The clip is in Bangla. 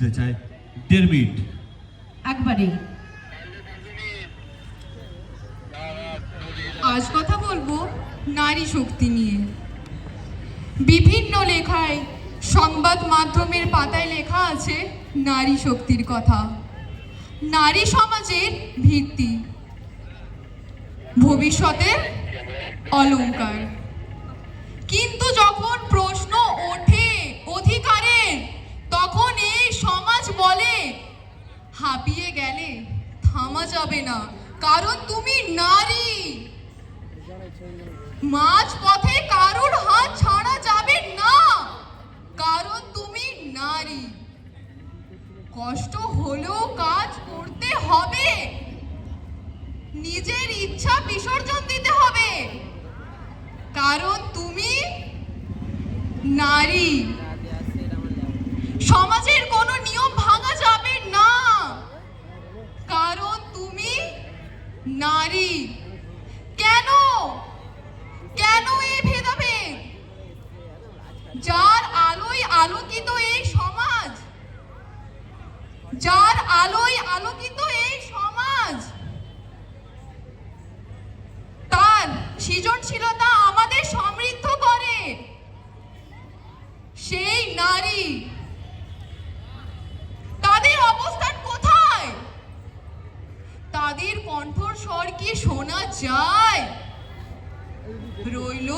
দিতে চাই 1.5 মিনিট। একবারে আজ কথা বলবো নারী শক্তি নিয়ে। বিভিন্ন লেখায়, সংবাদ মাধ্যমের পাতায় লেখা আছে নারী শক্তির কথা। নারী সমাজের ভিত্তি, ভবিষ্যতের অলংকার। কিন্তু যখন প্রশ্ন ওঠে অধিকারের, তখন এই সমাজ বলে হাঁপিয়ে গেলে থামা যাবে না, কারণ তুমি নারী। মাঝ পথে কারুর হাত ছাড়া যাবে না, কারণ তুমি নারী। কষ্ট হলেও কাজ করতে হবে, নিজের ইচ্ছা বিসর্জন দিতে হবে, কারণ তুমি নারী। সমাজের কোনো নিয়ম ভাঙা যাবে না, কারণ তুমি নারী। কেন কেন এই ভেদাভেদ? যার আলোয় আলোকিত এই সমাজ, যার আলোয় আলোকিত এই সমাজ, তার সৃজনশীলতা আমাদের সমৃদ্ধ করে, সেই নারী। তাদের অবস্থান কোথায়? তাদের কণ্ঠস্বর কি শোনা যায়? রইল